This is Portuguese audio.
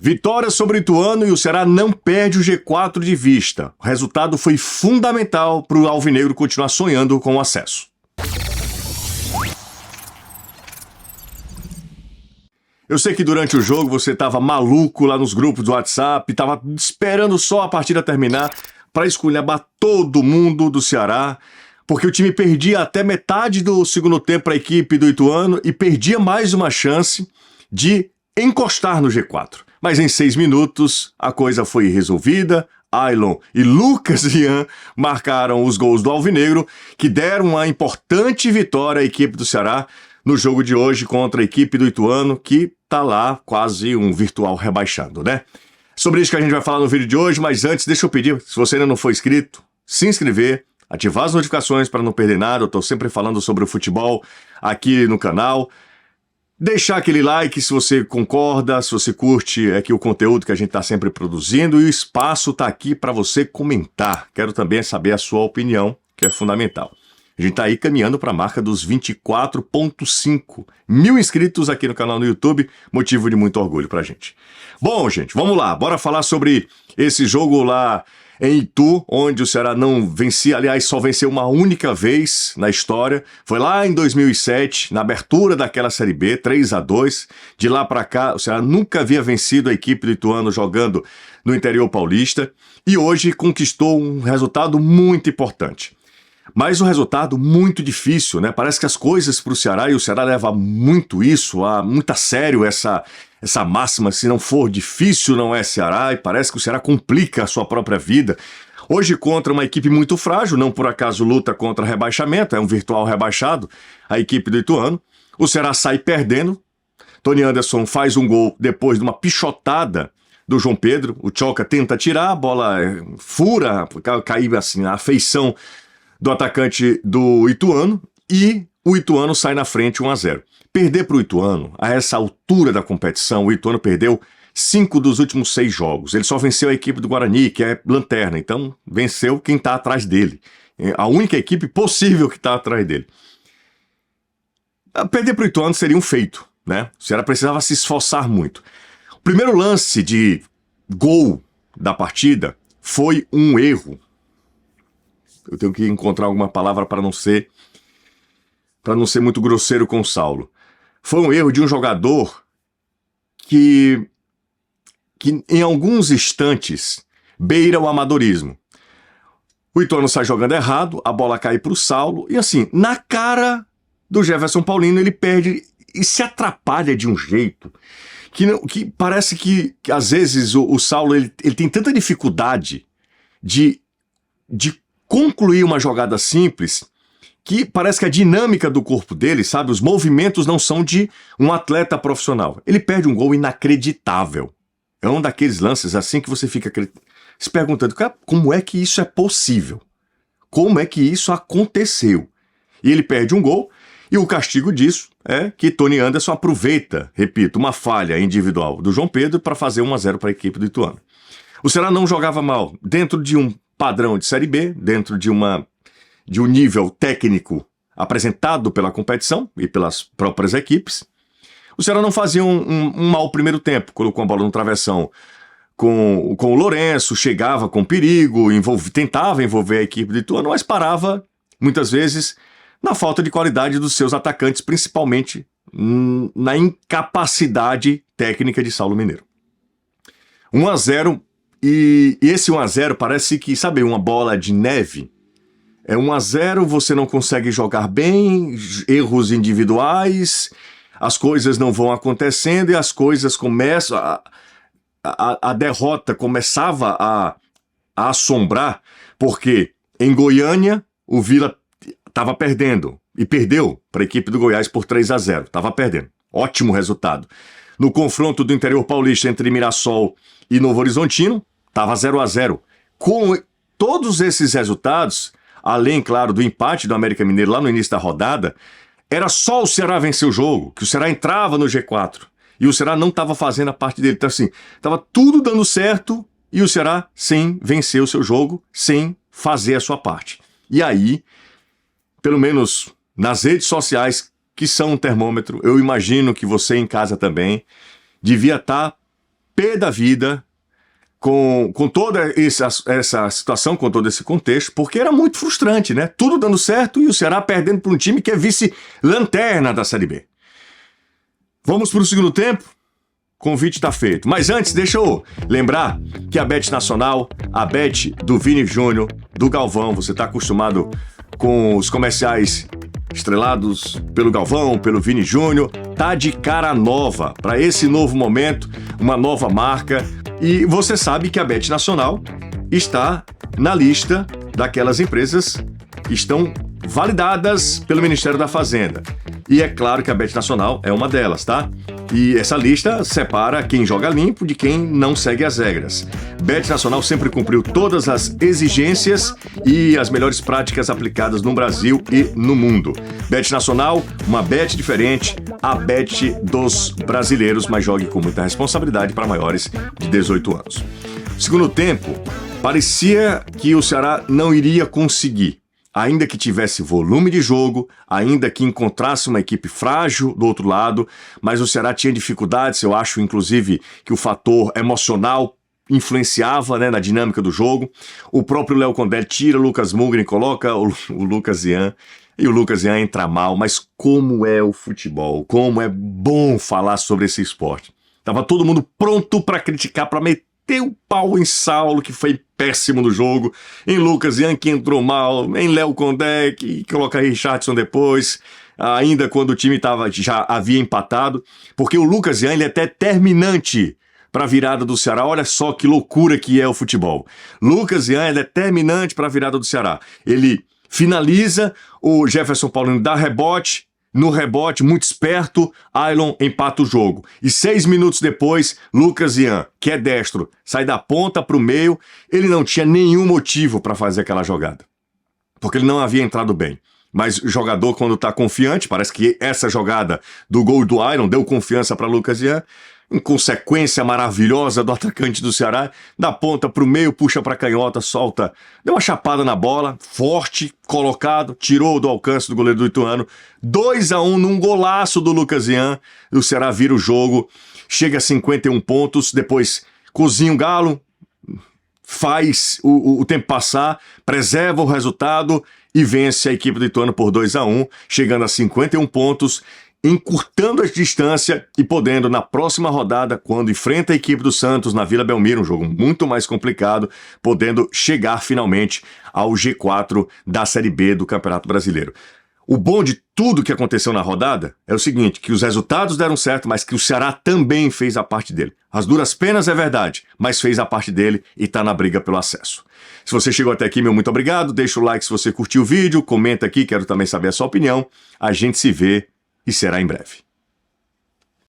Vitória sobre o Ituano e o Ceará não perde o G4 de vista. O resultado foi fundamental para o Alvinegro continuar sonhando com o acesso. Eu sei que durante o jogo você estava maluco lá nos grupos do WhatsApp, estava esperando só a partida terminar para esculhambar todo mundo do Ceará, porque o time perdia até metade do segundo tempo para a equipe do Ituano e perdia mais uma chance de encostar no G4. Mas em 6 minutos a coisa foi resolvida. Ailon e Lucas Ian marcaram os gols do Alvinegro, que deram uma importante vitória à equipe do Ceará no jogo de hoje contra a equipe do Ituano, que tá lá quase um virtual rebaixando, né? Sobre isso que a gente vai falar no vídeo de hoje, mas antes deixa eu pedir, se você ainda não for inscrito, se inscrever, ativar as notificações para não perder nada. Eu tô sempre falando sobre o futebol aqui no canal. Deixar aquele like se você concorda, se você curte aqui o conteúdo que a gente está sempre produzindo, e o espaço está aqui para você comentar. Quero também saber a sua opinião, que é fundamental. A gente está aí caminhando para a marca dos 24,5 mil inscritos aqui no canal no YouTube, motivo de muito orgulho para a gente. Bom, gente, vamos lá, bora falar sobre esse jogo lá em Itu, onde o Ceará não vencia, aliás, só venceu uma única vez na história. Foi lá em 2007, na abertura daquela Série B, 3-2. De lá para cá, o Ceará nunca havia vencido a equipe do Ituano jogando no interior paulista. E hoje conquistou um resultado muito importante. Mas um resultado muito difícil, né? Parece que as coisas para o Ceará, e o Ceará leva muito isso, muito a sério essa máxima, se não for difícil não é Ceará, e parece que o Ceará complica a sua própria vida. Hoje contra uma equipe muito frágil, não por acaso luta contra rebaixamento, é um virtual rebaixado, a equipe do Ituano. O Ceará sai perdendo, Tony Anderson faz um gol depois de uma pichotada do João Pedro, o Tchoca tenta tirar, a bola fura, caiu assim, a feição do atacante do Ituano, e o Ituano sai na frente 1-0. Perder para o Ituano, a essa altura da competição, o Ituano perdeu 5 dos últimos 6 jogos. Ele só venceu a equipe do Guarani, que é lanterna, então venceu quem está atrás dele. A única equipe possível que está atrás dele. Perder para o Ituano seria um feito, né? O Ceará precisava se esforçar muito. O primeiro lance de gol da partida foi um erro. Eu tenho que encontrar alguma palavra para não ser muito grosseiro com o Saulo. Foi um erro de um jogador que em alguns instantes beira o amadorismo. O Ituano sai jogando errado, a bola cai para o Saulo e assim, na cara do Jefferson Paulino ele perde e se atrapalha de um jeito que parece que às vezes o Saulo ele tem tanta dificuldade de concluir uma jogada simples, que parece que a dinâmica do corpo dele, sabe, os movimentos não são de um atleta profissional. Ele perde um gol inacreditável. É um daqueles lances assim que você fica se perguntando, cara, como é que isso é possível? Como é que isso aconteceu? E ele perde um gol, e o castigo disso é que Tony Anderson aproveita, repito, uma falha individual do João Pedro para fazer 1-0 para a equipe do Ituano. O Ceará não jogava mal dentro de um padrão de Série B, dentro de um nível técnico apresentado pela competição e pelas próprias equipes. O Ceará não fazia um mau primeiro tempo, colocou a bola no travessão com o Lourenço, chegava com perigo, tentava envolver a equipe do Ituano, mas parava, muitas vezes, na falta de qualidade dos seus atacantes, principalmente na incapacidade técnica de Saulo Mineiro. 1-0, e esse 1-0 parece que, sabe, uma bola de neve. É 1-0, você não consegue jogar bem, erros individuais, as coisas não vão acontecendo e as coisas começam... A derrota começava a assombrar, porque em Goiânia o Vila estava perdendo, e perdeu para a equipe do Goiás por 3-0, estava perdendo. Ótimo resultado. No confronto do interior paulista entre Mirassol e Novo Horizontino, estava 0-0. Com todos esses resultados, além, claro, do empate do América Mineiro lá no início da rodada, era só o Ceará vencer o jogo, que o Ceará entrava no G4. E o Ceará não estava fazendo a parte dele. Então, assim, estava tudo dando certo e o Ceará sem vencer o seu jogo, sem fazer a sua parte. E aí, pelo menos nas redes sociais, que são um termômetro, eu imagino que você em casa também devia estar pé da vida com toda essa situação, com todo esse contexto, porque era muito frustrante, né? Tudo dando certo e o Ceará perdendo para um time que é vice-lanterna da Série B. Vamos para o segundo tempo? O convite está feito. Mas antes, deixa eu lembrar que a Bet Nacional, a Bet do Vini Júnior, do Galvão, você está acostumado com os comerciais estrelados pelo Galvão, pelo Vini Júnior, tá de cara nova para esse novo momento, uma nova marca. E você sabe que a Bet Nacional está na lista daquelas empresas que estão validadas pelo Ministério da Fazenda. E é claro que a Bet Nacional é uma delas, tá? E essa lista separa quem joga limpo de quem não segue as regras. Bet Nacional sempre cumpriu todas as exigências e as melhores práticas aplicadas no Brasil e no mundo. Bet Nacional, uma bet diferente, a bet dos brasileiros, mas jogue com muita responsabilidade para maiores de 18 anos. Segundo tempo, parecia que o Ceará não iria conseguir. Ainda que tivesse volume de jogo, ainda que encontrasse uma equipe frágil do outro lado, mas o Ceará tinha dificuldades, eu acho, inclusive, que o fator emocional influenciava, né, na dinâmica do jogo. O próprio Léo Condé tira o Lucas Mugni, coloca o Lucas Ian, e o Lucas Ian entra mal, mas como é o futebol, como é bom falar sobre esse esporte. Tava todo mundo pronto para criticar, para meter o pau em Saulo, que foi péssimo no jogo, em Lucas Ian, que entrou mal, em Léo Condé, que coloca Richardson depois, ainda quando o time já havia empatado, porque o Lucas Ian ele é até determinante para a virada do Ceará. Olha só que loucura que é o futebol. Lucas Ian ele é determinante para a virada do Ceará. Ele finaliza, o Jefferson Paulino dá rebote, no rebote, muito esperto, Ailon empata o jogo. E 6 minutos depois, Lucas Ian, que é destro, sai da ponta para o meio. Ele não tinha nenhum motivo para fazer aquela jogada, porque ele não havia entrado bem. Mas o jogador, quando está confiante, parece que essa jogada do gol do Ailon deu confiança para Lucas Ian. Em consequência maravilhosa do atacante do Ceará, da ponta para o meio, puxa para a canhota, solta, deu uma chapada na bola, forte, colocado, tirou do alcance do goleiro do Ituano, 2-1 num golaço do Lucas Ian, o Ceará vira o jogo, chega a 51 pontos, depois cozinha o Galo, faz o tempo passar, preserva o resultado e vence a equipe do Ituano por 2-1, chegando a 51 pontos, encurtando a distância e podendo, na próxima rodada, quando enfrenta a equipe do Santos na Vila Belmiro, um jogo muito mais complicado, podendo chegar finalmente ao G4 da Série B do Campeonato Brasileiro. O bom de tudo que aconteceu na rodada é o seguinte, que os resultados deram certo, mas que o Ceará também fez a parte dele. As duras penas é verdade, mas fez a parte dele e está na briga pelo acesso. Se você chegou até aqui, meu muito obrigado, deixa o like se você curtiu o vídeo, comenta aqui, quero também saber a sua opinião. A gente se vê e será em breve.